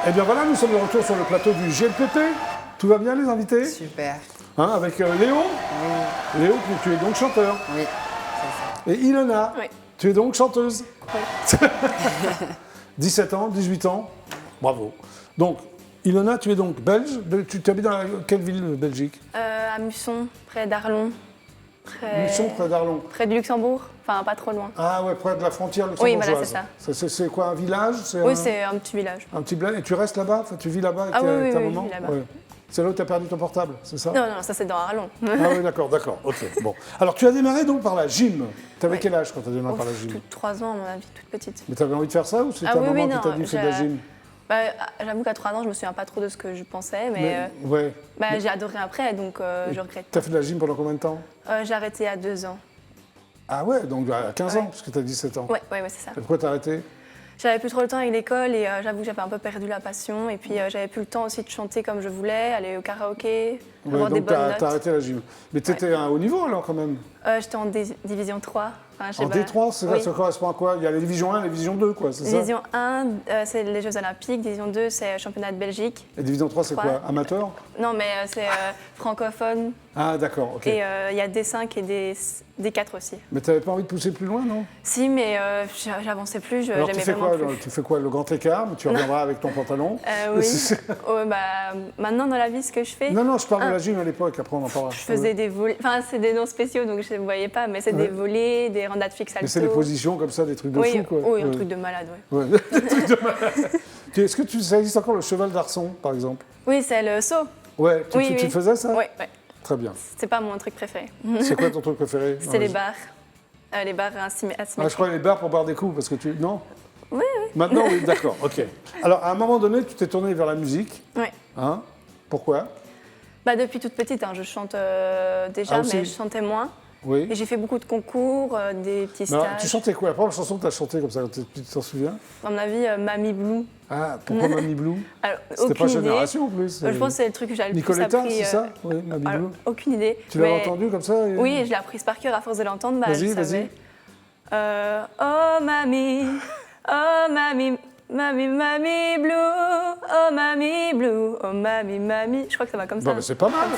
Eh bien voilà, nous sommes de retour sur le plateau du GLPP. Tout va bien les invités? Super. Hein, avec Léo. Oui, Léo, tu es donc chanteur. oui, c'est ça. Et Ilona, Oui. tu es donc chanteuse. Oui. 17 ans, 18 ans. Bravo. Donc, Ilona, tu es donc belge. Tu habites dans quelle ville de Belgique? À Musson, près d'Arlon. Musson, près d'Arlon. Près du Luxembourg, enfin pas trop loin. Ah ouais, près de la frontière Oui, luxembourgeoise. voilà, c'est ça. C'est quoi, un village? Oui, c'est un petit village. Un petit village. Et tu restes là-bas? Enfin, tu vis là-bas avec Ah oui, ta oui, maman? je vis là-bas. Ouais. C'est là où tu as perdu ton portable, c'est ça? Non, non, ça c'est dans Arlon. Ah oui, d'accord, ok. Bon. Alors, tu as démarré donc par la gym. Tu avais Oui. quel âge quand tu as démarré par la gym? 3 ans, à mon avis, toute petite. Mais tu avais envie de faire ça ou c'est Ah ta oui, maman oui, qui t'a non, dit fais de la gym? Bah, j'avoue qu'à 3 ans, je me souviens pas trop de ce que je pensais, mais Ouais. j'ai adoré après, donc je regrette. Tu as fait de la gym pendant combien de temps? J'ai arrêté à 2 ans. Ah ouais, donc à 15 ans, Ouais. parce que tu as 17 ans. Ouais, c'est ça. Et pourquoi t'as arrêté? J'avais plus trop le temps avec l'école et j'avoue que j'avais un peu perdu la passion. Et puis j'avais plus le temps aussi de chanter comme je voulais, aller au karaoké, avoir des donc bonnes t'as notes. arrêté la gym. Mais tu étais à un haut niveau alors quand même? J'étais en division 3. Enfin, je sais En pas. D3, ça Oui. correspond à quoi? Il y a les divisions 1 et les divisions 2, quoi, c'est ça? Division 1, c'est les Jeux Olympiques. Division 2, c'est championnat de Belgique. Et division 3, c'est quoi? 3. Amateur? Non, mais c'est francophone. Ah d'accord, ok. Et il y a D5 et D4 aussi. Mais t'avais pas envie de pousser plus loin, non? Si, mais j'avançais plus. Alors tu J'aimais fais vraiment quoi? plus. Tu fais quoi? Le grand écart? Mais tu reviendras avec ton pantalon? Oui. Maintenant, dans la vie, ce que je fais. Non, je parle de la gym à l'époque, après on en parlera. Je faisais des volets, enfin c'est des noms spéciaux donc je ne voyais pas, mais c'est des volets, des randades fixes Mais alto. c'est des positions comme ça, des trucs de Oui, fou, quoi. oui, un Ouais. truc de malade, ouais. Ouais, des trucs de malade. Est-ce que ça existe encore le cheval d'arçon, par exemple? Oui, c'est le saut. Ouais, tu Oui. le faisais ça? Oui, Très bien. c'est pas mon truc préféré. C'est quoi ton truc préféré? C'est les barres. Les barres asymétriques. Ah, je crois les barres pour boire des coups, parce que tu... Non? Oui. Maintenant, oui, d'accord, ok. Alors, à un moment donné, tu t'es tourné vers la musique, Oui. hein? Pourquoi? Depuis toute petite, hein, je chante déjà, Ah, aussi? mais je chantais moins. Oui. Et j'ai fait beaucoup de concours, des petits Mais alors, stages. tu chantais quoi? La première chanson que tu as chantée comme ça, quand tu t'en souviens? À mon avis, Mamie Blue. Ah, pourquoi Mamie Blue? Alors, C'était pas aucune idée. Génération, en plus. Je pense que c'est le truc que j'ai le plus Nicoletta, appris. c'est ça? Oui, Mamie alors, Blue. aucune idée. Tu l'avais mais- entendu comme ça? et- Oui, je l'ai apprise par cœur à force de l'entendre. Vas-y, je vas-y. savais. Oh mamie, mamie blue, oh mamie blue, oh mamie. Je crois que ça va comme ça. Bon, mais c'est pas mal.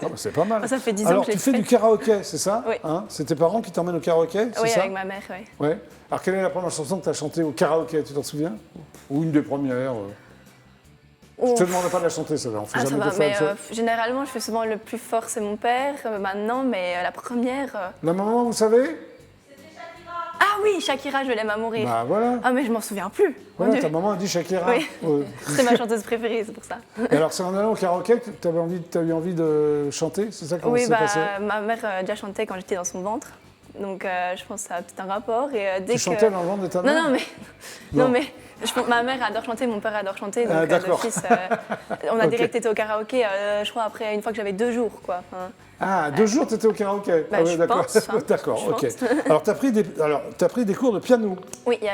Non, mais c'est pas mal. Ça fait 10 ans Alors, que je tu l'ai fais fait. du karaoké, c'est ça? Oui. Hein, c'est tes parents qui t'emmènent au karaoké, c'est Oui, ça? avec ma mère, oui. Ouais. Alors, quelle est la première chanson que tu as chantée au karaoké, tu t'en souviens? Ou une des premières? Je te demande pas de la chanter, celle-là. On fait Ah, ça jamais va, de fois. mais généralement, je fais souvent le plus fort, c'est mon père, maintenant, mais la première. La maman, vous savez? Ah oui, Shakira, je l'aime à mourir. Bah voilà. Ah, mais je m'en souviens plus. Mon Voilà, Dieu. ta maman a dit Shakira. Oui. Ouais. C'est ma chanteuse préférée, c'est pour ça. Et alors, c'est en allant au karaoké que tu as eu envie de chanter? C'est ça comment Oui, ça s'est passé? ma mère a déjà chanté quand j'étais dans son ventre. Donc je pense que ça a peut-être un rapport. Et, dès Tu que... chantais dans le ventre de ta mère? Non, Non. mais ma mère adore chanter, mon père adore chanter. Donc Ah, d'accord. d'office, on a Ok. direct été au karaoké, je crois, après une fois que j'avais 2 jours. Quoi. Enfin, Ah, 2 jours, tu étais au karaoké? Ah ouais, je d'accord. pense, hein. D'accord, Je ok. pense. Alors, tu as pris des cours de piano oui, il y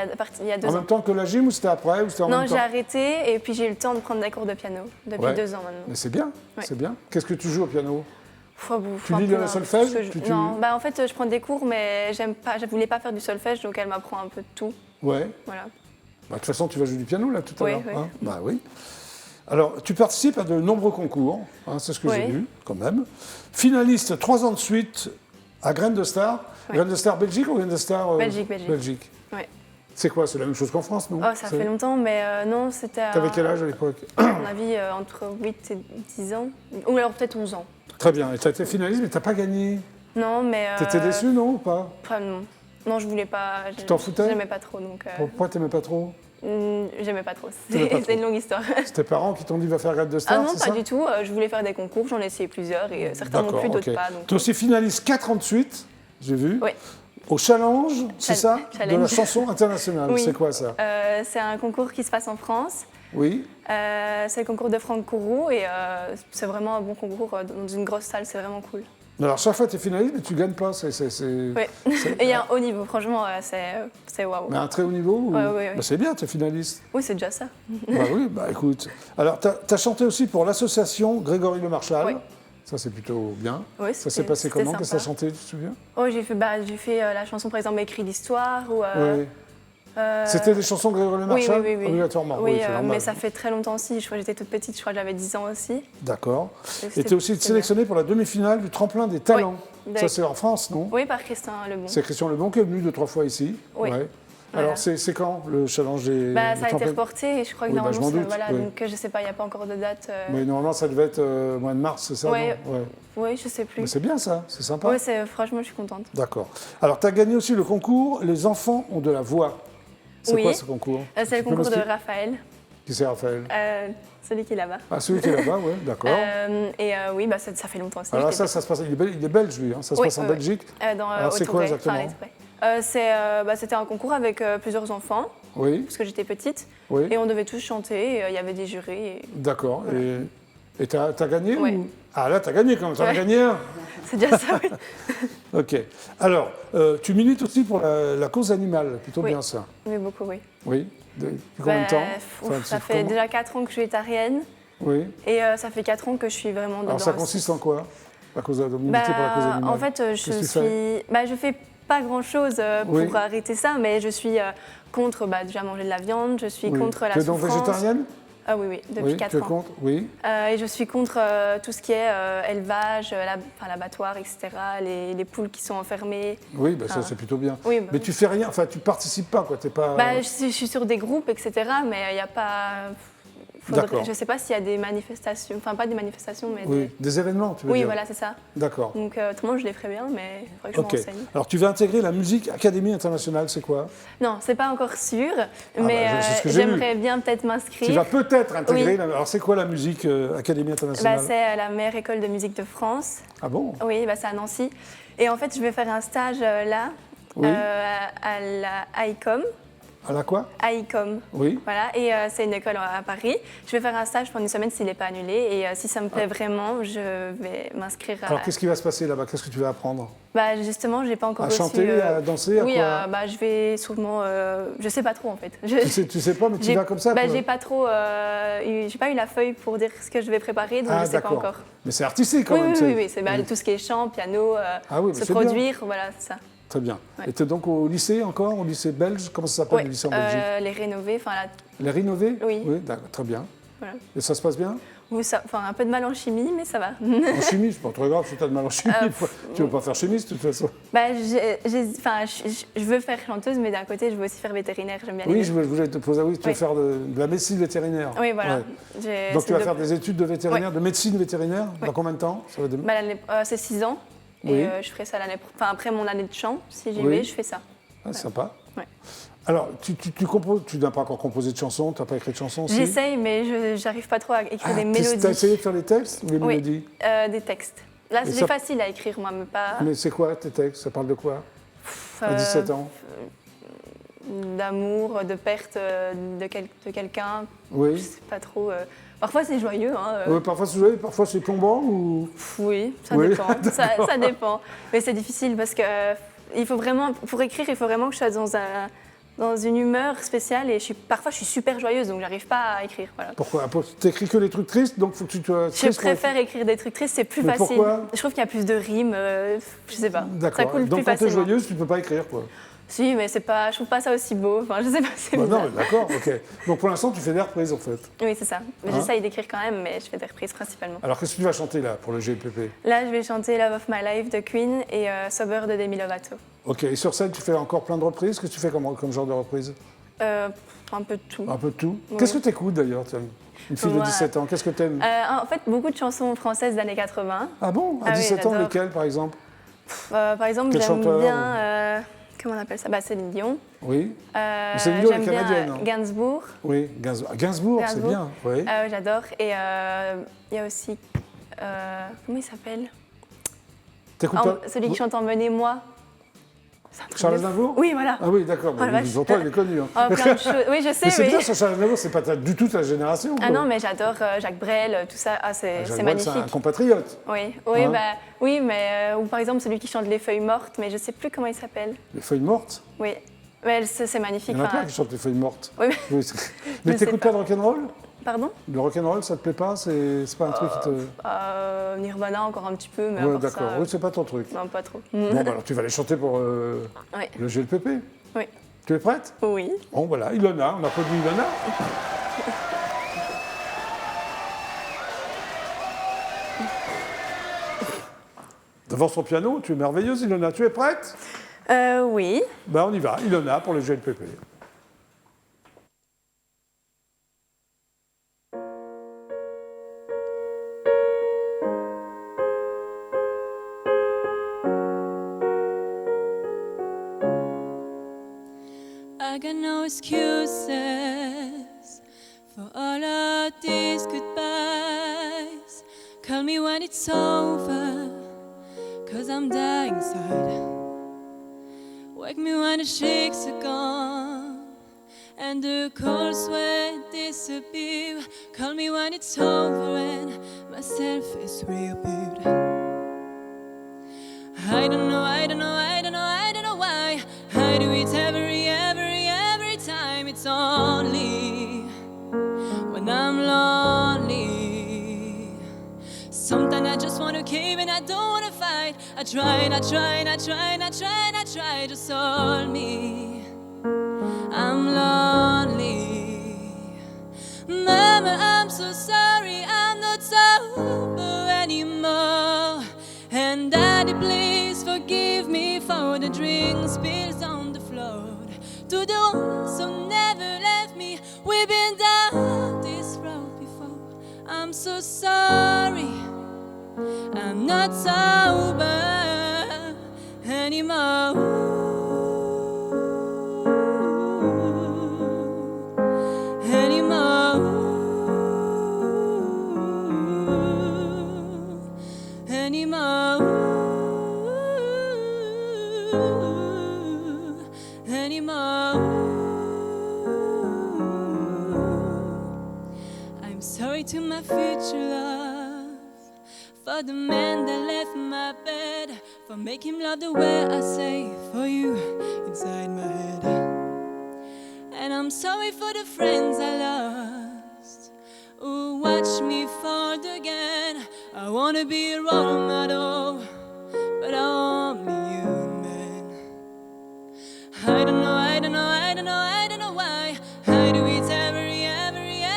a 2 en ans. même temps que la gym ou c'était après ou c'était en Non, même temps? j'ai arrêté et puis j'ai eu le temps de prendre des cours de piano depuis Ouais. 2 ans maintenant. Mais c'est bien, Ouais. c'est bien. Qu'est-ce que tu joues au piano? Tu lis le solfège Non, en fait, je prends des cours, mais j'aime pas. Je voulais pas faire du solfège, donc elle m'apprend un peu de tout. Ouais. Voilà. Bah, de toute façon, tu vas jouer du piano là tout à Oui, l'heure. oui. Hein? Bah oui. Alors, tu participes à de nombreux concours, hein, c'est ce que j'ai Oui. vu quand même. Finaliste 3 ans de suite à Graines de Star. Oui. Graines de Star Belgique ou Graines de Star Belgique. Belgique. Ouais. C'est quoi? C'est la même chose qu'en France, non? Oh, ça fait longtemps, mais non, c'était. T'avais quel âge à l'époque? À mon avis, entre 8 et 10 ans. Ou alors peut-être 11 ans. Très bien. Et tu as été finaliste, mais tu n'as pas gagné. Non, mais. T'étais déçu, non, ou pas? Enfin, non. Non, je voulais pas. Tu t'en foutais? J'aimais pas trop, donc. Pourquoi t'aimais pas trop? J'aimais pas trop. T'aimais pas trop. C'est une longue histoire. C'est tes parents qui t'ont dit va faire Graines de Star, Ah non, c'est pas ça? du tout. Je voulais faire des concours, j'en ai essayé plusieurs et certains m'ont D'accord, plu, d'autres ok. pas. Tu es Donc... aussi finaliste 4 ans de suite, j'ai vu. Oui. Au Challenge, c'est ça? Challenge. De la chanson internationale. Oui. C'est quoi ça? C'est un concours qui se passe en France. Oui. C'est le concours de Franck Kourou et c'est vraiment un bon concours dans une grosse salle, c'est vraiment cool. Alors, chaque fois, tu es finaliste, mais tu ne gagnes pas. Oui. Et il y a un haut niveau, franchement, c'est waouh. Mais à un très haut niveau ou... Ouais, ouais. Bah, c'est bien, tu es finaliste. Oui, c'est déjà ça. Bah oui, bah écoute. Alors, tu as chanté aussi pour l'association Grégory Le Marchal. Oui. Ça, c'est plutôt bien. Oui, Ça s'est c'était- passé c'était comment? Qu'est-ce que tu as sympa. chanté, tu te souviens? Oh, j'ai fait la chanson, par exemple, Écrit d'histoire ou Oui. C'était des chansons de Grégory Le Marchal oui. obligatoirement. Oui, c'est normal. mais ça fait très longtemps aussi. Je crois que j'étais toute petite, je crois que j'avais 10 ans aussi. D'accord. c'était- Et tu es aussi c'était sélectionnée pour la demi-finale du tremplin des talents. Oui. Ça, c'est en France, non? Oui, par Christian Lebon. C'est Christian Lebon qui est venu 2-3 fois ici. Oui. Ouais. Voilà. Alors, c'est quand le challenge des Ça a des été tremplins? reporté et je crois que Oui, bah, je normalement, m'en doute, voilà, oui. donc je sais pas, il n'y a pas encore de date. Oui, normalement, ça devait être mois de mars, c'est ça? Ouais. non Ouais. Oui, je sais Mais plus. c'est bien ça, c'est sympa. Oui, franchement, je suis contente. D'accord. Alors, tu as gagné aussi le concours Les enfants ont de la voix. C'est Oui. quoi ce concours? C'est Tu le peux concours de m'expliquer Raphaël, Qui c'est, Raphaël? celui qui est là-bas. Ah, celui qui est là-bas, oui, d'accord. Oui, bah, ça fait longtemps aussi. Alors j'étais ça se passe, il est belge lui, hein, ça se Oui, passe en oui, Belgique. Alors, c'est quoi exactement C'était un concours avec plusieurs enfants, Oui, parce que j'étais petite, oui, et on devait tous chanter, et il y avait des jurys. d'accord. Et t'as gagné Ouais. ou... Ah là, t'as gagné quand même, t'en as Ouais. gagné un. C'est déjà ça, oui. Ok. Alors, tu milites aussi pour la cause animale, plutôt Oui. bien ça. Oui, beaucoup, oui. Oui. Depuis combien de temps Enfin, Ça c'est fait comment déjà 4 ans que je suis végétarienne, Oui. et ça fait 4 ans que je suis vraiment dedans. Alors ça aussi. consiste en quoi de militer pour la cause animale? En fait, Qu'est-ce que tu fais je fais pas grand-chose Oui. pour arrêter ça, mais je suis contre déjà manger de la viande, je suis Oui. contre la Tu es donc souffrance. végétarienne? Ah oui, depuis Oui, 4 tu es ans. contre? Oui. Et je suis contre tout ce qui est élevage, l'abattoir, etc., les poules qui sont enfermées. Oui, bah, ça Ah. c'est plutôt bien. Oui, bah Mais oui. tu fais rien, enfin tu participes pas, quoi. T'es pas. Je suis sur des groupes, etc., mais il n'y a pas... D'accord. Je ne sais pas s'il y a des manifestations, enfin pas des manifestations, mais Oui, des événements, tu veux Oui, dire. voilà, c'est ça. D'accord. Donc autrement, je les ferais bien, mais il faudrait que je Ok. me renseigne. Alors tu vas intégrer la Musique Académie Internationale, c'est quoi? Non, c'est pas encore sûr, mais bah, c'est ce que j'ai j'aimerais bien peut-être Tu m'inscrire. vas peut-être intégrer. Oui. Alors c'est quoi la Musique Académie Internationale? C'est la meilleure école de musique de France. Ah bon? Oui, c'est à Nancy. Et en fait, je vais faire un stage là, Oui. à la ICOM. À la quoi? ICOM. Oui. Voilà, et c'est une école à Paris. Je vais faire un stage pendant une semaine s'il n'est pas annulé. Et si ça me plaît vraiment, je vais m'inscrire à. Alors qu'est-ce qui va se passer là-bas? Qu'est-ce que tu vas apprendre? Justement, je n'ai pas encore À reçu. chanter, à danser, à oui, quoi? je vais sûrement. Je sais pas trop en fait. Tu sais pas, mais tu vas comme ça? quoi. J'ai pas trop. J'ai pas eu la feuille pour dire ce que je vais préparer, donc Ah je sais pas d'accord. encore. Mais c'est artistique quand Oui, même. oui. C'est tout ce qui est chant, piano, Ah oui, mais se c'est bien. produire, voilà, c'est ça. Très bien. Ouais. Et tu es donc au lycée encore? Au lycée belge? Comment ça s'appelle Ouais, le lycée en Belgique? les rénover, enfin Les rénovés? Oui. Oui, d'accord, très bien. voilà. Et ça se passe bien? Un peu de mal en chimie, mais ça va. En chimie, c'est pas trop grave si tu as de mal en chimie. Tu veux pas faire chimiste de toute façon? Je veux faire chanteuse, mais d'un côté, je veux aussi faire vétérinaire. J'aime bien les Oui, deux. je voulais te poser. Oui, tu veux Oui. faire de la médecine vétérinaire. Oui, voilà. Ouais. Donc tu vas faire des études de vétérinaire, de médecine vétérinaire. Dans Ouais. combien de temps? Ça va C'est 6 ans. Oui. Et je ferai ça après mon année de chant. Si j'y Oui. vais, je fais ça. Ah, sympa. Ouais. Alors, tu composes, tu n'as pas encore composé de chansons, tu n'as pas écrit de chansons si? J'essaye, mais je n'arrive pas trop à écrire des Tu as mélodies. essayé de faire les textes ou les Oui. mélodies? Des textes. Là, Et c'est ça- facile à écrire, moi, mais pas Mais c'est quoi tes textes? Ça parle de quoi? À 17 ans? d'amour, de perte de quelqu'un. Je Oui. sais pas trop. Parfois, c'est joyeux. Hein, Oui, parfois c'est joyeux, parfois c'est plombant ou... Oui, ça Oui, dépend. Ça dépend. Mais c'est difficile parce que il faut vraiment, pour écrire, il faut vraiment que je sois dans une humeur spéciale et parfois je suis super joyeuse donc j'arrive pas à écrire. Voilà. Pourquoi? T'écris que les trucs tristes, donc faut que tu sois Je triste pour préfère écrire des trucs tristes, c'est plus Mais facile. pourquoi Je trouve qu'il y a plus de rimes, je sais pas. Ça D'accord. coule Donc plus quand t'es facilement. joyeuse, tu peux pas écrire quoi. Si, mais c'est pas, je trouve pas ça aussi beau. Enfin, je sais pas, c'est Bah bizarre. non, mais d'accord, ok. Donc pour l'instant, tu fais des reprises en fait. Oui, c'est ça. Mais Hein j'essaye d'écrire quand même, mais je fais des reprises principalement. Alors qu'est-ce que tu vas chanter là pour le GLPP? Là, je vais chanter Love of My Life de Queen et Sober de Demi Lovato. Ok, et sur scène, tu fais encore plein de reprises. Qu'est-ce que tu fais comme genre de reprise? Un peu de tout. Un peu de tout. Oui. Qu'est-ce que tu écoutes d'ailleurs, tiens? Une fille de Moi, 17 ans, qu'est-ce que tu aimes? En fait, beaucoup de chansons françaises des années 80. Ah bon? À Ah oui, 17 ans, j'adore. lesquelles par exemple? Par exemple, Quel j'aime chanteur, bien. Comment on appelle ça? Céline Dion. Oui. Céline Dion, elle est J'aime bien canadienne, hein. Gainsbourg. Oui, Gainsbourg, c'est Gainsbourg. bien. Oui. Oui, j'adore. Et il y a aussi. Comment il s'appelle? T'écoutes pas? Celui qui chante Emmenez-moi. C'est un truc Charles de- Aznavour? Oui, voilà. Ah oui, d'accord. Oh la vache. J'entends, il est connu. Hein. Oh, plein de choses. Oui, je sais, Mais c'est mais. bien, ça, Charles Aznavour, c'est pas du tout ta génération. Ah quoi. non, mais j'adore Jacques Brel, tout ça. Ah, c'est Jacques Brel, magnifique. C'est un compatriote. Oui, Hein oui, mais ou par exemple celui qui chante Les Feuilles Mortes, mais je sais plus comment il s'appelle. Les feuilles mortes. Oui, mais c'est magnifique. Il y en a plein Enfin, qui chantent les feuilles mortes. oui, Oui, mais Je sais t'écoutes pas. pas de rock'n'roll? pardon. Le rock'n'roll, ça te plaît pas? C'est pas un truc qui te. Nirvana encore un petit peu, mais à Ouais, part d'accord. ça, Oui, c'est pas ton truc. non, pas trop. Bon, bah, alors tu vas aller chanter pour Oui. le GLPP. Oui. Tu es prête? Oui. Bon, voilà, Ilona, on applaudit Ilona. Devant son piano, tu es merveilleuse, Ilona. Tu es prête? Oui. Ben, on y va. Ilona pour le GLPP. I got no excuses for all of these goodbyes. Call me when it's over, 'cause I'm dying inside. Wake me when the shakes are gone and the cold sweat disappear. Call me when it's over and myself is reappeared. I don't know why I do it every time. It's only when I'm lonely. Sometimes I just want to cave and I don't want to fight. I try, just hold me. I'm lonely. Mama, I'm so sorry, I'm not sober anymore. And Daddy, please forgive me for the drink spills on the floor. To the ones who never left me, we've been down this road before. I'm so sorry, I'm not sober anymore. I'm sorry to my future love, for the man that left my bed, for making him love the way I say for you inside my head. And I'm sorry for the friends I lost, who watch me fall again. I wanna be a role model, but only human. I don't know why I do it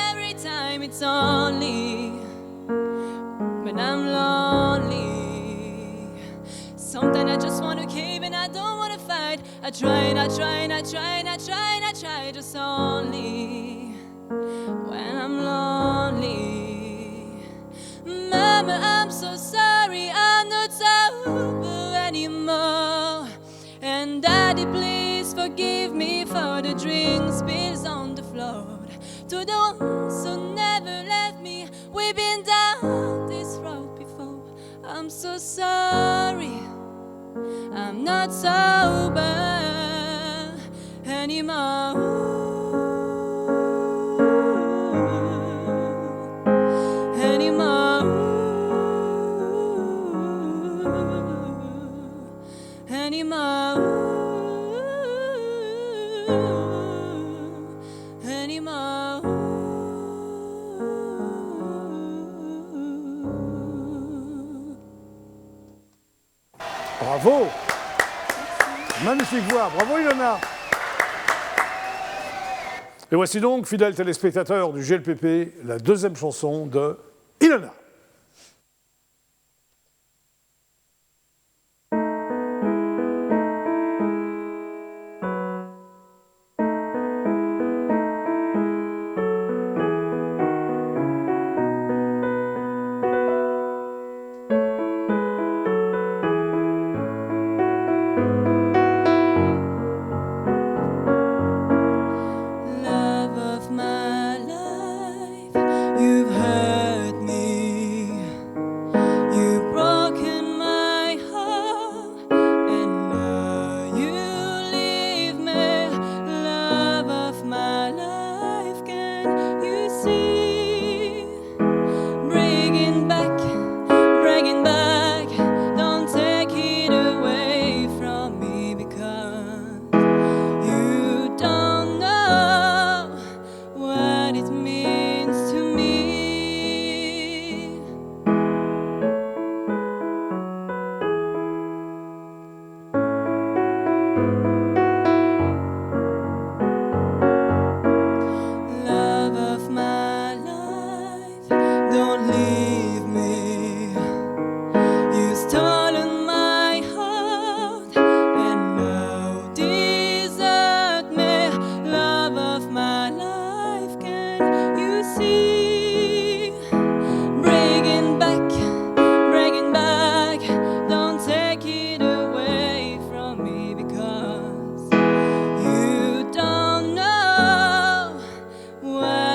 every time. It's only when I'm lonely. Sometimes I just want to cave and I don't want to fight. I try, just only when I'm lonely. Mama, I'm so sorry, I'm not sober anymore. And Daddy, please forgive me for the drink spills on the floor. To the ones who never left me, we've been down this road before. I'm so sorry, I'm not sober anymore. Bravo! Magnifique voix, bravo Ilona! Et voici donc, fidèles téléspectateurs du GLPP, la deuxième chanson de Ilona. Love of my life, you've hurt me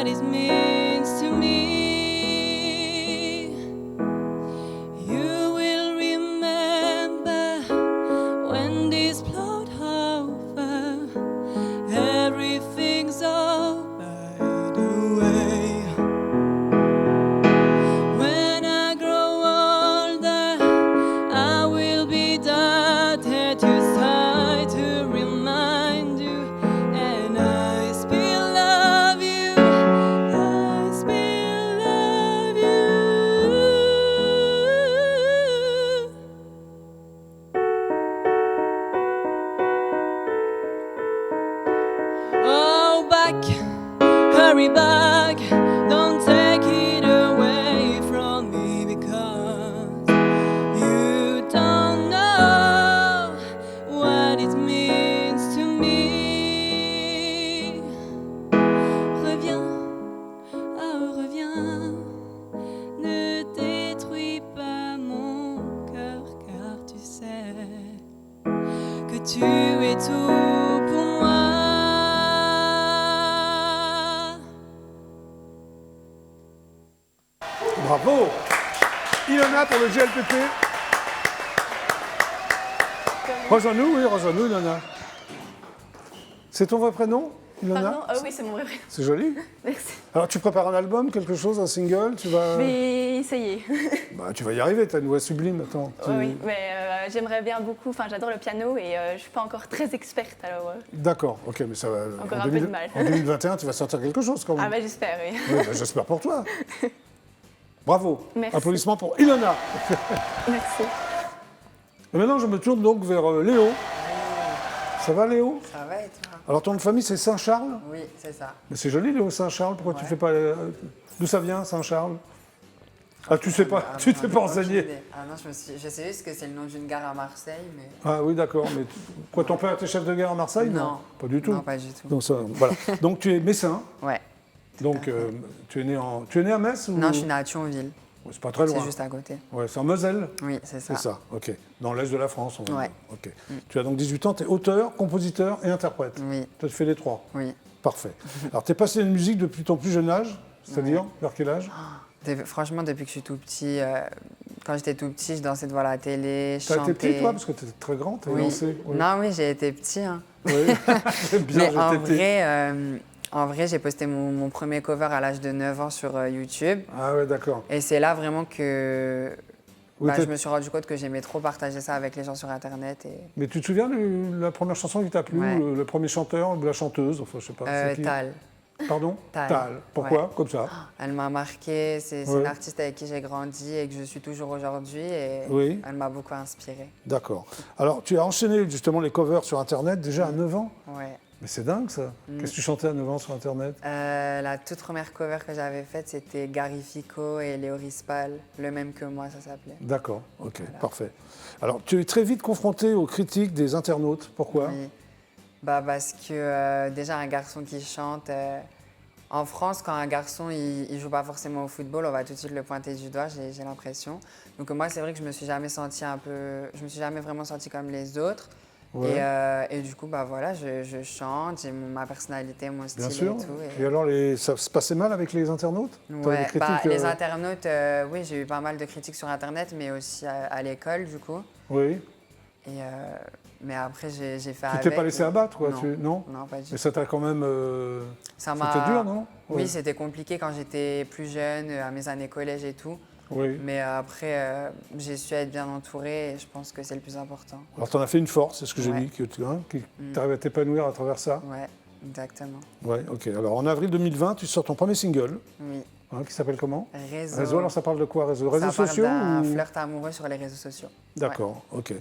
what it means to me. You will remember when this blood over, everything's all by the way. When I grow older, I will be there to start to remind you, and I still love you. I still love you. Oh, back, hurry back, don't take it away from me, because you don't know what it means to me. Reviens, oh reviens, ne détruis pas mon cœur, car tu sais que tu es tout pour moi. Bravo. Ilona pour le GLPP. Rejoins-nous, oui, rejoins-nous, Ilona. C'est ton vrai prénom, Ilona? Pardon? Oui, c'est mon vrai prénom. C'est joli. Merci. Alors, tu prépares un album, quelque chose, un single, tu vas... Je vais essayer. Bah, tu vas y arriver, t'as une voix sublime, attends. Oui, mais j'aimerais bien beaucoup. Enfin, j'adore le piano et je suis pas encore très experte, alors. D'accord, ok, mais ça va... Encore un peu de mal. En 2021, tu vas sortir quelque chose, quand même. Ah bah j'espère, oui. Oui, bah, j'espère pour toi. Bravo. Merci. Applaudissements pour Ilona. Merci. Et maintenant, je me tourne donc vers Léo. Ça va, Léo? Ça va et toi? Alors, ton nom de famille, c'est Saint-Charles? Oui, c'est ça. Mais c'est joli, Léo Saint-Charles. Pourquoi tu Ouais. fais pas... D'où ça vient, Saint-Charles? Ah, tu sais pas, Ah, tu j'en t'es ai pas aucune renseigné. idée. Ah non, je sais juste que c'est le nom d'une gare à Marseille, mais... Ah oui, d'accord. Mais quoi, ton père était chef de guerre à Marseille? Non. Pas du tout. Non, pas du tout. Donc, ça, voilà. Donc, tu es messin. Ouais. Donc, tu es né à Metz ou... Non, je suis née à Thionville. Ouais, c'est pas très loin. C'est juste à côté. Ouais, c'est en Moselle. Oui, c'est ça. C'est ça, ok. Dans l'est de la France, on va Ouais. dire. Ok. Tu as donc 18 ans, tu es auteur, compositeur et interprète. Oui, Tu as fait les trois. oui. Parfait. Alors, tu es passionné de musique depuis ton plus jeune âge, c'est-à-dire vers quel âge? Franchement, depuis que je suis tout petit, quand j'étais tout petit, je dansais devant la télé, je Tu as chantais. été petit, toi, parce que tu étais très grand, tu as Oui. dansé. Oui. Non, oui, j'ai été petit. Hein. Oui. J'aime bien, Mais j'ai été. en vrai, j'ai posté mon premier cover à l'âge de 9 ans sur YouTube. Ah ouais, d'accord. Et c'est là vraiment que Oui, je me suis rendu compte que j'aimais trop partager ça avec les gens sur Internet. Et... Mais tu te souviens de la première chanson qui t'a plu, Ouais. le premier chanteur, ou la chanteuse, enfin, je sais pas. c'est qui Tal. Pardon? Tal. Pourquoi? Ouais. Comme ça. Elle m'a marqué, c'est Ouais. une artiste avec qui j'ai grandi et que je suis toujours aujourd'hui. Et Oui. elle m'a beaucoup inspirée. D'accord. Alors, tu as enchaîné justement les covers sur Internet déjà à 9 ans. Ouais. Mais c'est dingue ça. Qu'est-ce que tu chantais à 9 ans sur Internet? La toute première cover que j'avais faite, c'était Gary Fico et Léo Rispal, le même que moi, ça s'appelait. D'accord, ok, parfait. Alors, tu es très vite confronté aux critiques des internautes. Pourquoi? Oui. Parce que déjà, un garçon qui chante, en France, quand un garçon il joue pas forcément au football, on va tout de suite le pointer du doigt, j'ai l'impression. Donc moi, c'est vrai que je me suis jamais vraiment sentie comme les autres. Ouais. Et du coup, voilà, je chante, j'ai ma personnalité, mon style Bien sûr. et tout. Et alors, ça se passait mal avec les internautes? T'avais des Ouais, critiques, les internautes, oui, j'ai eu pas mal de critiques sur Internet, mais aussi à l'école, du coup. Oui. Et, mais après, j'ai fait Tu avec. t'es pas laissé abattre, quoi? Non, Non. non, pas du Mais tout. ça t'a quand même... Ça C'était dur, non? Oui, Ouais. c'était compliqué quand j'étais plus jeune, à mes années collège et tout. Oui. Mais après, j'ai su être bien entourée et je pense que c'est le plus important. Alors, tu en as fait une force, c'est ce que j'ai Ouais. dit, que tu arrives à t'épanouir à travers ça. Ouais, exactement. Ouais, ok. Alors, en avril 2020, tu sors ton premier single, Oui. qui s'appelle comment? Réseau. Réseau, alors ça parle de quoi? Réseaux Ça sociaux parle d'un ou... flirt amoureux sur les réseaux sociaux. D'accord, ok.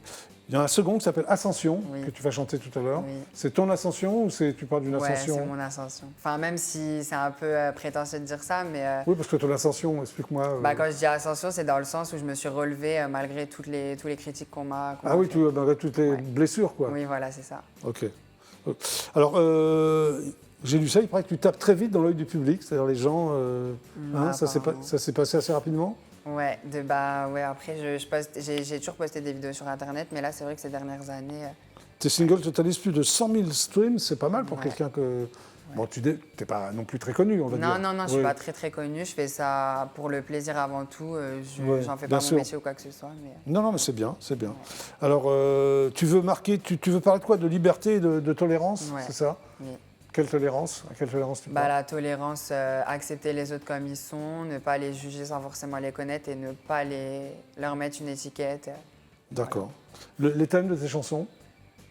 Il y a un second qui s'appelle Ascension, Oui. que tu vas chanter tout à l'heure. Oui. C'est ton ascension ou tu parles d'une Ouais, ascension? c'est mon ascension. Enfin, même si c'est un peu prétentieux de dire ça, mais Oui, parce que ton ascension, explique-moi. quand je dis ascension, c'est dans le sens où je me suis relevée malgré tous les critiques qu'on m'a Ah oui, fait. malgré toutes les Ouais. blessures, quoi. Oui, voilà, c'est ça. Ok. Alors, j'ai lu ça, il paraît que tu tapes très vite dans l'œil du public, c'est-à-dire les gens... ça apparemment. s'est passé assez rapidement? Ouais, après, j'ai toujours posté des vidéos sur Internet, mais là, c'est vrai que ces dernières années, Tes singles totalisent plus de 100 000 streams, c'est pas mal pour Ouais. quelqu'un que... Bon, tu n'es pas non plus très connu, on va dire. Non, je suis Oui. pas très très connue. Je fais ça pour le plaisir avant tout. Ouais, J'en fais bien pas sûr. mon métier ou quoi que ce soit. Mais... Non, mais c'est bien, c'est bien. Alors, tu veux marquer, tu veux parler de quoi? De liberté et de tolérance, Ouais. c'est ça? Oui. Quelle tolérance? À quelle tolérance tu Bah, parles? la tolérance, accepter les autres comme ils sont, ne pas les juger sans forcément les connaître et ne pas leur mettre une étiquette. D'accord. Les thèmes de tes chansons?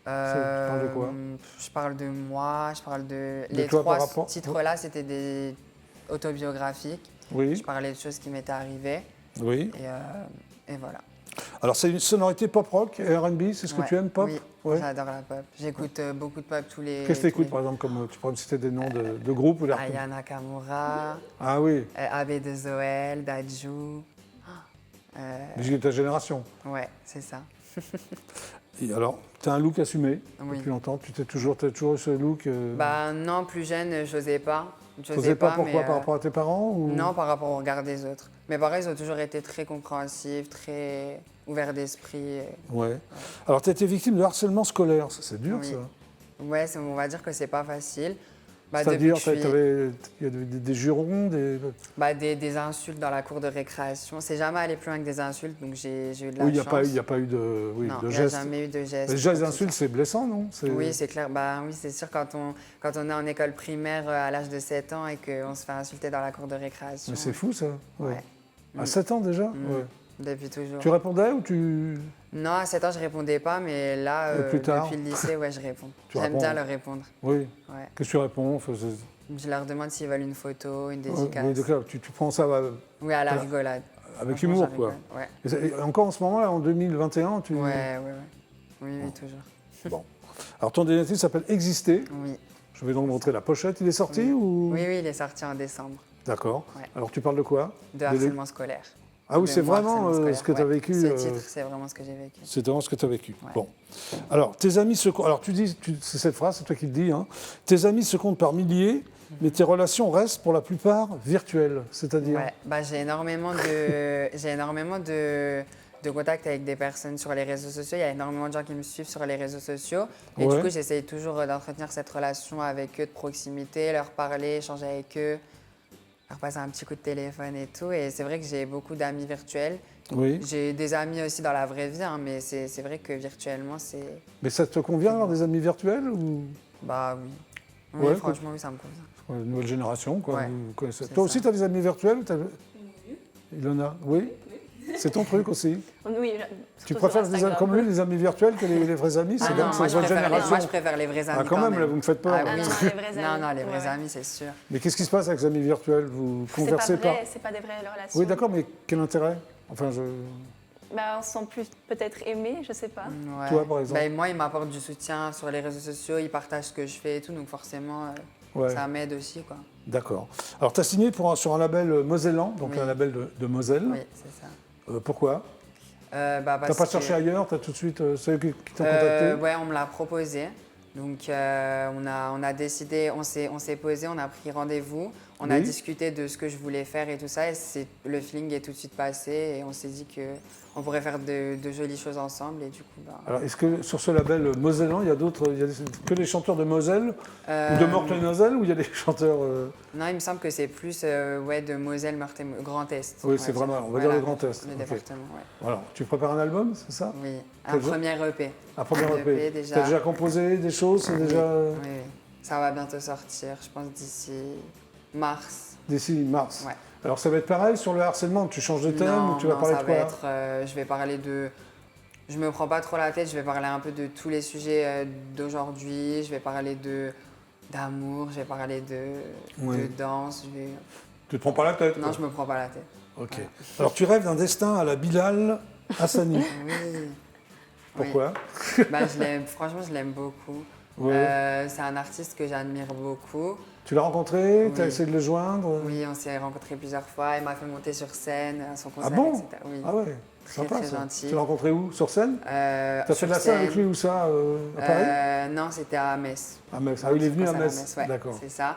parles de quoi? Je parle de moi, je parle De de... Les toi par 3 rapport- titres-là, c'était des autobiographiques. Oui, Je parlais de choses qui m'étaient arrivées oui. et voilà. Alors, c'est une sonorité pop-rock et R&B, c'est ce que Ouais, tu aimes, pop? Oui, Ouais. j'adore la pop. J'écoute beaucoup de pop tous les... Qu'est-ce que tu tous les- écoutes, par exemple, comme tu pourrais me citer des noms de groupes ou d'artistes? Aya Nakamura, Ah oui, AB de Zoël, Dadju. musique de ta génération. Ouais, c'est ça. Et alors, tu as un look assumé Oui. depuis longtemps, t'as toujours eu ce look Bah non, plus jeune, j'osais pas. T'osais pas, pourquoi? mais, Par rapport à tes parents ou... Non, par rapport au regard des autres. Mes parents, ils ont toujours été très compréhensifs, très ouverts d'esprit. Ouais. Alors, tu as été victime de harcèlement scolaire, ça, c'est dur, Oui. ça. Ouais, on va dire que c'est pas facile. Bah, C'est-à-dire, depuis que je suis- il y a des jurons, des insultes dans la cour de récréation. C'est jamais allé plus loin que des insultes, donc j'ai eu de la Oui, il n'y chance. a pas eu de, Non, de il n'y a gestes. jamais eu de gestes. Déjà, les quoi que ce insultes, c'est blessant, non? Oui, c'est clair. Bah, oui, c'est sûr, quand on est en école primaire à l'âge de 7 ans et qu'on se fait insulter dans la cour de récréation. Mais c'est fou, ça. Ouais. Ouais. À 7 ans déjà? Mm. Ouais. Depuis toujours. Tu répondais ou tu... Non, à 7 ans, je répondais pas, mais là, Et plus tard depuis le lycée, ouais, je réponds. Tu J'aime réponds. bien leur répondre. Oui. Ouais. Qu'est-ce que tu réponds? Enfin, Je leur demande s'ils veulent une photo, une oui, dédicace. d'accord. Tu prends ça Oui, à la Voilà. rigolade. avec Franchement, humour, j'en quoi. rigole. Ouais. Et encore en ce moment, là, en 2021, tu... Ouais. Oui, toujours. Bon. Alors, ton dernier titre s'appelle Exister. Oui. Je vais donc montrer la pochette. Il est sorti ou... Oui, il est sorti en décembre, D'accord. Ouais. Alors, tu parles de quoi? de harcèlement scolaire. Ah oui, De c'est moi, vraiment harcèlement scolaire. ce que tu as Ouais. vécu. Ce titre, c'est vraiment ce que j'ai vécu. C'est vraiment ce que tu as vécu. Ouais. Bon. Alors, tes amis se comptent. Alors, tu dis, c'est cette phrase, c'est toi qui le dis. Hein. Tes amis se comptent par milliers, mais tes relations restent pour la plupart virtuelles. C'est-à-dire. Ouais, bah, j'ai énormément de contacts avec des personnes sur les réseaux sociaux. Il y a énormément de gens qui me suivent sur les réseaux sociaux. Et Ouais. du coup, j'essaye toujours d'entretenir cette relation avec eux de proximité, leur parler, échanger avec eux, leur passer un petit coup de téléphone et tout. Et c'est vrai que j'ai beaucoup d'amis virtuels. Oui. J'ai des amis aussi dans la vraie vie, hein, mais c'est vrai que virtuellement, c'est... Mais ça te convient d'avoir des amis virtuels ou Bah oui. Oui, Ouais, franchement, oui, ça me convient. une nouvelle génération, quoi. Ouais, vous connaissez. c'est Toi ça. aussi, tu as des amis virtuels ou Ilona, oui. C'est ton truc aussi. Oui, Tu surtout préfères sur Instagram. comme lui les amis virtuels que les vrais amis? Ah C'est non, bien, moi, c'est je votre préfère génération. moi, je préfère les vrais amis. Ah, quand même, là, vous me faites peur. Ah Ah oui. non, les vrais amis. Non, les vrais Ouais. amis, c'est sûr. Mais qu'est-ce qui se passe avec les amis virtuels? Vous C'est pas conversez pas? vrai, c'est pas des vraies relations. Oui, d'accord, mais quel intérêt? Enfin, Bah, on se sent plus peut-être aimé, je sais pas. Ouais. Toi, par exemple? Ben, moi, ils m'apportent du soutien sur les réseaux sociaux, ils partagent ce que je fais et tout, donc forcément, Ouais. ça m'aide aussi, quoi. D'accord. Alors, tu as signé sur un label mosellan, donc Oui. un label de Moselle. Oui, c'est ça. Pourquoi? Bah, Tu n'as parce pas que- cherché ailleurs? Tu as tout de suite ceux qui t'ont contacté? Ouais, on me l'a proposé. Donc, on a décidé, on s'est posé, on a pris rendez-vous, on a Oui. discuté de ce que je voulais faire et tout ça. Et le feeling est tout de suite passé et on s'est dit qu'on pourrait faire de jolies choses ensemble. Et du coup, bah, Alors, est-ce que sur ce label mosellan, il y a que des chanteurs de Moselle ou de Meurthe-et-Moselle, ou il y a des chanteurs... Non, il me semble que c'est plus de Moselle, Meurthe et Grand Est. Oui, c'est vraiment, on va dire le Grand Est. Le Ok. département, ouais. Voilà. Tu prépares un album, c'est ça? Oui, un Quel jour premier EP. Un premier Un EP. déjà. Tu as déjà composé des choses? C'est déjà Oui, oui. Ça va bientôt sortir, je pense d'ici mars. d'ici mars. Ouais. Alors, ça va être pareil sur le harcèlement? Tu changes de thème Non, ou tu vas non, parler ça de quoi? va être, je vais parler de... Je me prends pas trop la tête, je vais parler un peu de tous les sujets d'aujourd'hui, je vais parler d'amour, je vais parler Oui. de danse, je vais... Tu te prends pas la tête? Non, quoi. je me prends pas la tête. Ok. Alors, tu rêves d'un destin à la Bilal Hassani. Oui. Pourquoi? Bah, franchement, je l'aime beaucoup. Ouais. C'est un artiste que j'admire beaucoup. Tu l'as rencontré? Tu as Oui. essayé de le joindre? Oui, on s'est rencontrés plusieurs fois, il m'a fait monter sur scène à son concert, Ah bon? etc. Oui. Ah ouais, Très, sympa très ça. gentil. Tu l'as rencontré où? Sur scène? T'as T'as fait de la scène avec lui où ça? À Paris? Non, c'était à Metz. À Metz. Ah, il est venu à Concert Metz. ouais, D'accord. c'est ça.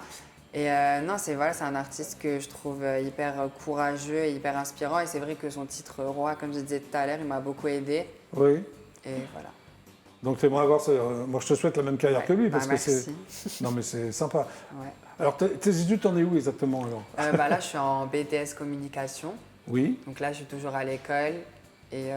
Et non, c'est un artiste que je trouve hyper courageux et hyper inspirant. Et c'est vrai que son titre Roi, comme je disais tout à l'heure, il m'a beaucoup aidé. Oui. Et voilà. Donc, tu aimerais avoir. Moi, je te souhaite la même carrière que lui, Bah, parce que c'est. merci. Non, mais c'est sympa. Ouais. Alors, tes études, t'en es où exactement alors? Bah, là, je suis en BTS communication. Oui. Donc là, je suis toujours à l'école. Et,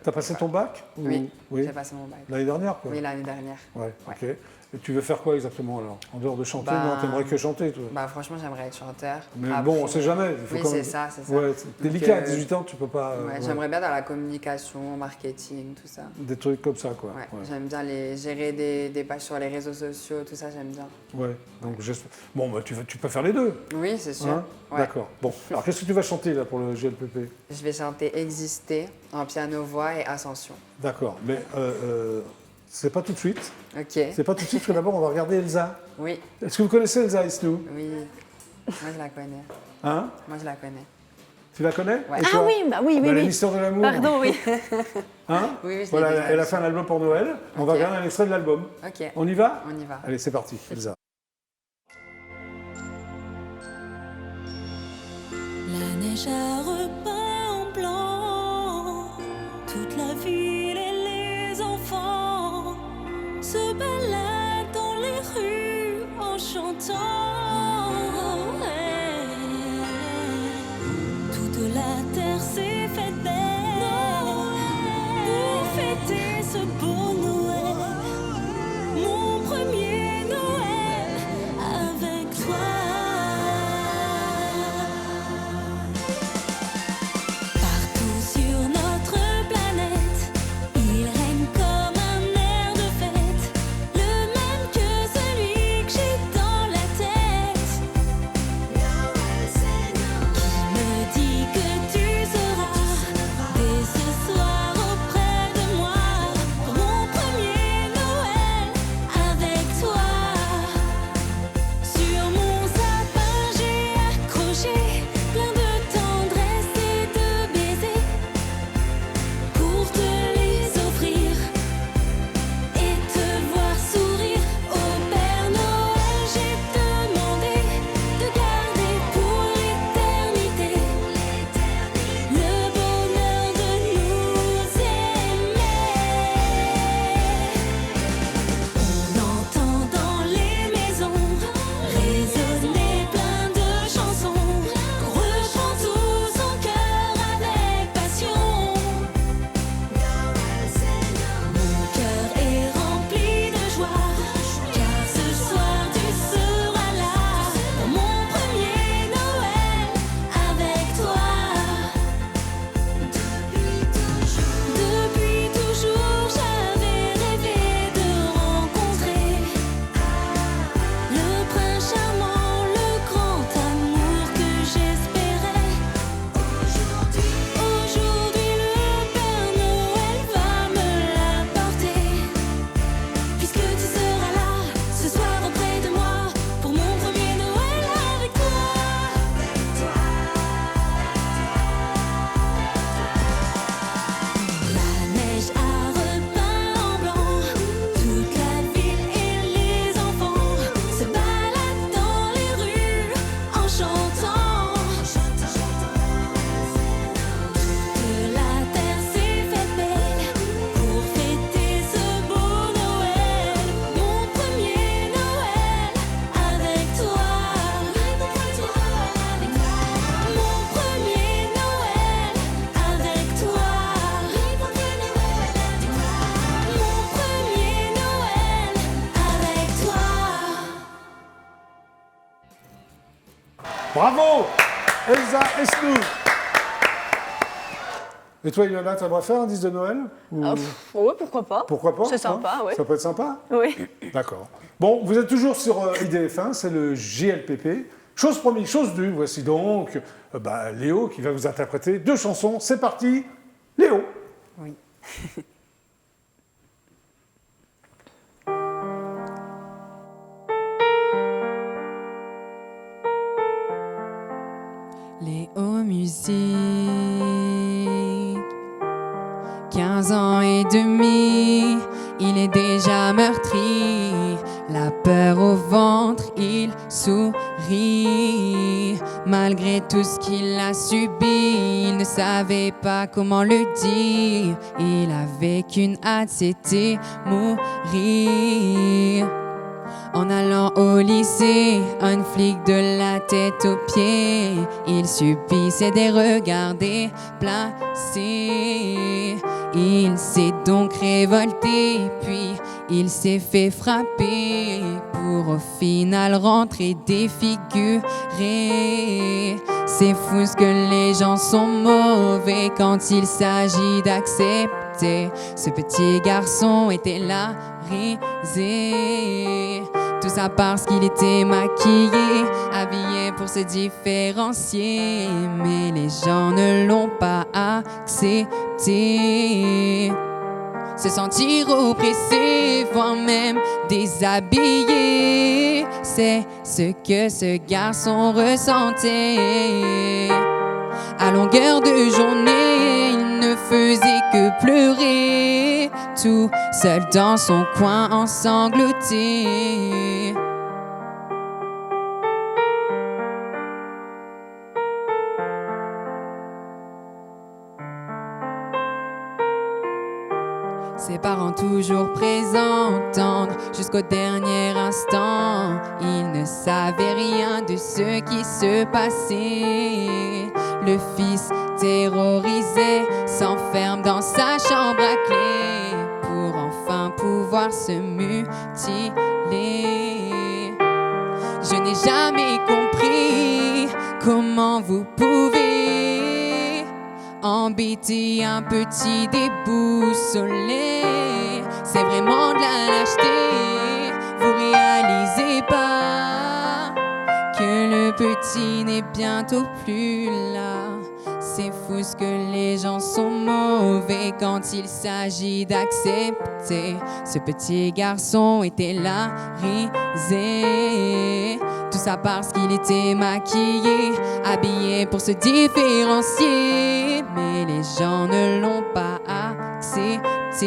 T'as passé ton bac ou- Oui, Oui. j'ai passé mon bac. L'année dernière, quoi. Oui, l'année dernière. Ouais, ok. Et tu veux faire quoi exactement alors? En dehors de chanter, Bah, non, t'aimerais que chanter, toi. Bah, franchement, j'aimerais être chanteur. Mais Après- bon, on sait jamais. Il faut Oui, quand même- c'est ça, c'est ça. Ouais, c'est Donc, délicat, à 18 ans, tu peux pas. Ouais, ouais. J'aimerais bien dans la communication, marketing, tout ça. Des trucs comme ça, quoi. Ouais, Ouais. J'aime bien gérer des pages sur les réseaux sociaux, tout ça, j'aime bien. Ouais, donc j'espère. Bon, bah, tu peux faire les deux. Oui, c'est sûr. Hein Ouais. D'accord. Bon, alors qu'est-ce que tu vas chanter là pour le GLPP? Je vais chanter Exister en piano-voix et Ascension. D'accord, mais c'est pas tout de suite. Ok. C'est pas tout de suite, parce que d'abord on va regarder Elsa. Oui, Est-ce que vous connaissez Elsa Isnou? oui. Moi, je la connais. Hein? Moi, je la connais. Tu la connais? Ouais. Et Ah toi? oui, bah oui, Bah, oui, oui. l'histoire de l'amour. Pardon, oui. Hein? Oui, oui, je l'ai Voilà, déjà elle a vu. fait un album pour Noël. On va Ok. regarder un extrait de l'album. Ok, On y va? on y va. Allez, c'est parti, Elsa. La neige a repeint en blanc toute la ville et les enfants se baladent dans les rues en chantant. Toute la terre s'est faite belle pour fêter ce beau Noël, mon premier Noël avec toi. Partout sur notre planète, il règne comme un air de fête, le même que celui que j'ai dans la tête. Qui me dit que tu seras dès ce soir auprès de moi pour mon premier Noël avec toi. Sur mon sapin j'ai accroché plein de tendresse et de baisers pour te les offrir et te voir sourire. Au Père Noël j'ai demandé de garder pour l'éternité le bonheur de nous aimer. On entend dans les maisons résonner plein de chansons qu'on reprend tous en chœur avec passion. Mon cœur est rempli de joie, car ce soir tu seras là pour mon premier Noël avec toi. Depuis toujours, j'avais rêvé de rencontrer le prince charmant, le grand amour que j'espérais. Aujourd'hui, le Père Noël va me l'apporter, puisque tu seras là ce soir auprès de moi pour mon premier Noël avec toi. La neige a repeint en blanc toute la ville et les enfants se baladent dans les rues en chantant. Toute la terre s'est faite belle pour fêter ce beau Noël, mon premier Noël avec toi. Mon premier Noël avec toi. Mon premier Noël avec toi. Bravo! Elsa Esnou! Et toi, Ilona, tu aimerais faire un disque de Noël? Ou- Ah, ouais, pourquoi pas. Pourquoi pas? C'est sympa, hein ouais. Ça peut être sympa? Oui. D'accord. Bon, vous êtes toujours sur IDF1, c'est le JLPP. Chose promise, chose due. Voici donc Léo qui va vous interpréter deux chansons. C'est parti, Léo. Oui. Léo Musique, 15 ans et demi, il est déjà meurtri, la peur au ventre, il sourit. Malgré tout ce qu'il a subi, il ne savait pas comment le dire. Il avait qu'une hâte, c'était mourir. En allant au lycée, un flic de la tête aux pieds, il subissait des regards déplacés. Il s'est donc révolté, puis il s'est fait frapper pour au final rentrer défiguré. C'est fou ce que les gens sont mauvais quand il s'agit d'accepter. Ce petit garçon était là, risé. Tout ça parce qu'il était maquillé, habillé pour se différencier. Mais les gens ne l'ont pas accepté. Se sentir oppressé, voire même déshabillé, c'est ce que ce garçon ressentait. À longueur de journée, il ne faisait que pleurer, tout seul dans son coin ensanglanté. Ses parents toujours présents, tendres jusqu'au dernier instant. Ils ne savaient rien de ce qui se passait. Le fils terrorisé s'enferme dans sa chambre à clé pour enfin pouvoir se mutiler. Je n'ai jamais compris comment vous pouvez embêter un petit déboussolé. C'est vraiment de la lâcheté. Vous réalisez pas que le petit n'est bientôt plus là. C'est fou ce que les gens sont mauvais quand il s'agit d'accepter. Ce petit garçon était là, risé. Tout ça parce qu'il était maquillé, habillé pour se différencier. Mais les gens ne l'ont pas accepté.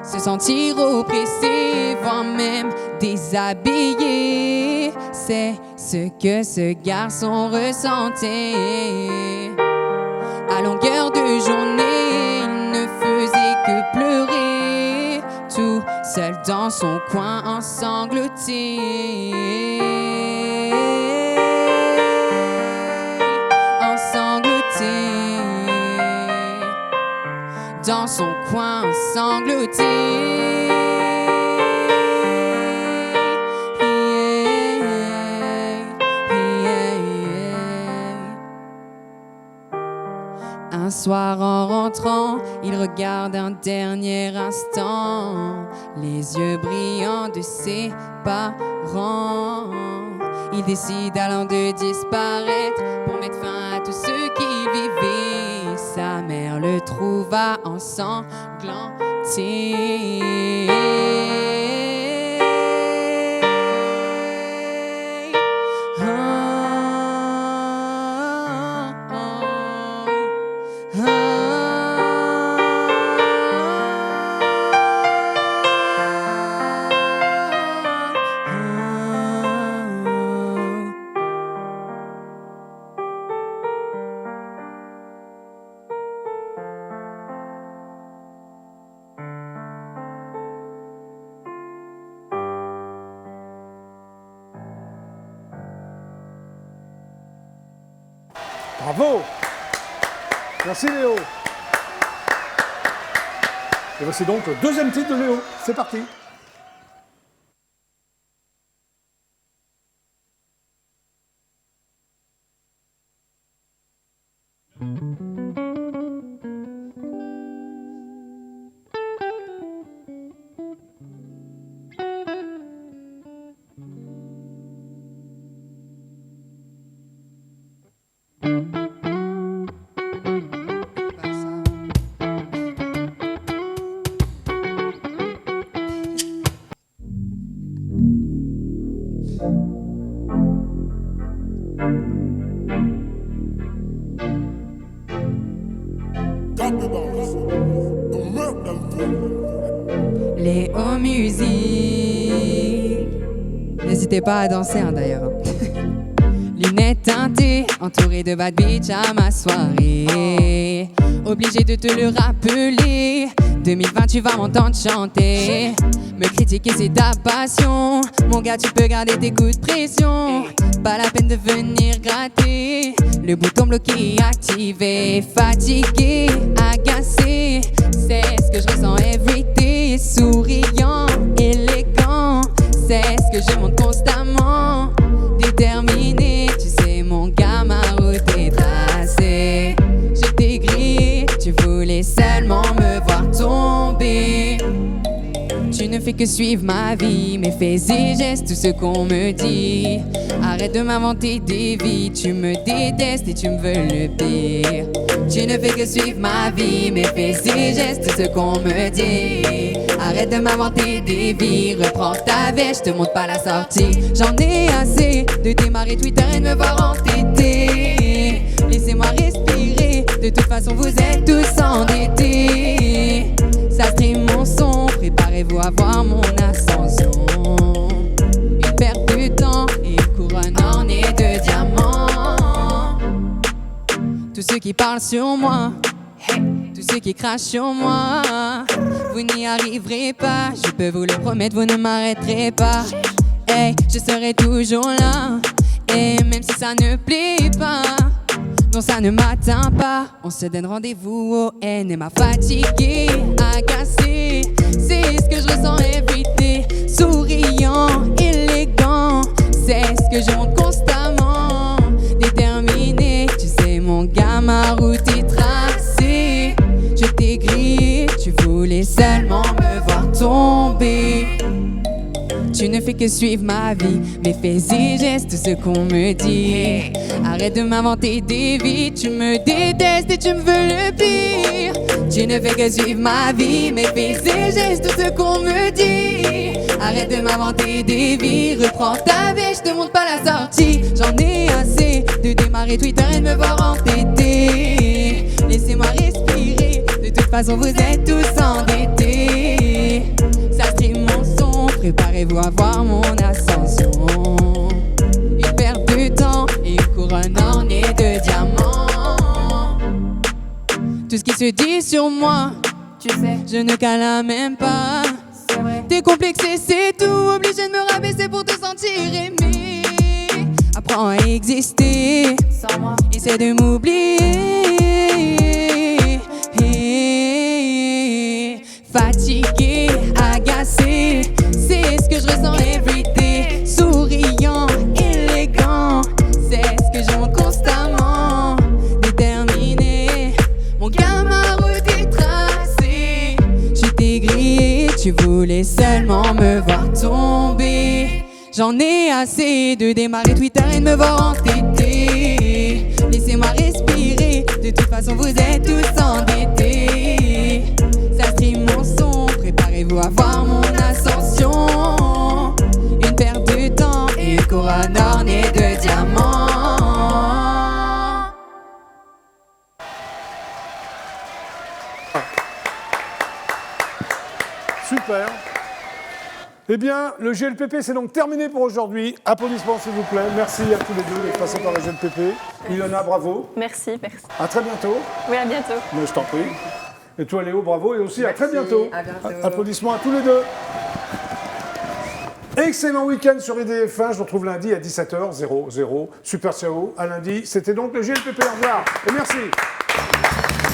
Se sentir oppressé, voire même déshabillé, c'est ce que ce garçon ressentait. À longueur de journée, il ne faisait que pleurer, tout seul dans son coin ensanglanté. Dans son coin sangloté. Un soir en rentrant, il regarde un dernier instant les yeux brillants de ses parents. Il décide alors de disparaître pour mettre fin à tout ce qu'il vivait. Sa mère le trouva ensanglanté. Bravo! Merci Léo. Et voici donc le deuxième titre de Léo. C'est parti. Léo Musique. N'hésitez pas à danser d'ailleurs. lunettes teintées, entouré de bad bitch à ma soirée. Obligé de te le rappeler, 2020 tu vas m'entendre chanter. Me critiquer c'est ta passion, mon gars tu peux garder tes coups de pression. Pas la peine de venir gratter, le bouton bloqué activé. Fatigué, agacé, c'est ce que je ressens everyday. Souriant, élégant, c'est ce que je montre constamment. Déterminé, tu sais mon gars, ma route est tracée. Je t'ai grillé, tu voulais seulement me voir tomber. Tu ne fais que suivre ma vie, mes faits et gestes, tout ce qu'on me dit. Arrête de m'inventer des vies, tu me détestes et tu me veux le pire. Tu ne fais que suivre ma vie, mes faits et gestes, tout ce qu'on me dit. Arrête de m'inventer des vies, reprends ta veste, je te montre pas la sortie. J'en ai assez de démarrer Twitter et de me voir entêté. Laissez-moi respirer, de toute façon vous êtes tous endettés. Ça stream mon son, préparez-vous à voir mon ascension. Une perte de temps et une couronne ornée de diamants. Tous ceux qui parlent sur moi, tous ceux qui crachent sur moi, vous n'y arriverez pas, je peux vous le promettre, vous ne m'arrêterez pas. Hey, je serai toujours là, et même si ça ne plaît pas, non ça ne m'atteint pas. On se donne rendez-vous au N et m'a fatigué, agacé. C'est ce que je ressens everyday. Souriant, élégant, c'est ce que je montre constamment. Déterminé, tu sais mon gars, ma route est tracée. Je t'ai grillé, tu voulais seulement me voir tomber. Tu ne fais que suivre ma vie, mes faits et gestes, tout ce qu'on me dit. Arrête de m'inventer des vies, tu me détestes et tu me veux le pire. Tu ne fais que suivre ma vie, mes faits et gestes, tout ce qu'on me dit. Arrête de m'inventer des vies, reprends ta veste, je te montre pas la sortie. J'en ai assez de démarrer Twitter et de me voir entêté. Laissez-moi respirer, de toute façon vous êtes tous endettés. Ça stream mon son, préparez-vous à voir mon ascension. Une perte de temps et une couronne ornée de diamants. Tout ce qui se dit sur moi, tu sais, je ne cala même pas. C'est vrai. T'es complexé, c'est tout, obligé de me rabaisser pour te sentir aimé. Apprends à exister, sans moi, essaie de m'oublier. Fatigué, agacé, c'est ce que je ressens everyday. Souriant, élégant, c'est ce que je montre constamment. Déterminé, mon gars, ma route est tracée. Je t'ai grillé, tu voulais seulement me voir tomber. J'en ai assez de démarrer Twitter et de me voir entêté. Laissez-moi respirer, de toute façon vous êtes tous endettés. Ça stream mon son, préparez-vous à voir mon ascension. Une perte de temps et une couronne ornée de diamants. Super. Eh bien, le GLPP, c'est donc terminé pour aujourd'hui. Applaudissements, s'il vous plaît. Merci à tous les deux d'être passés par le GLPP. Ilona, bravo. Merci, merci. À très bientôt. Oui, à bientôt. Mais je t'en prie. Et toi, Léo, bravo. Et aussi, à très Merci, bientôt. à bientôt. Applaudissements à tous les deux. Excellent week-end sur IDF1. Je vous retrouve lundi à 17h00. Super ciao. À lundi. C'était donc le GLPP. Au revoir. Et merci.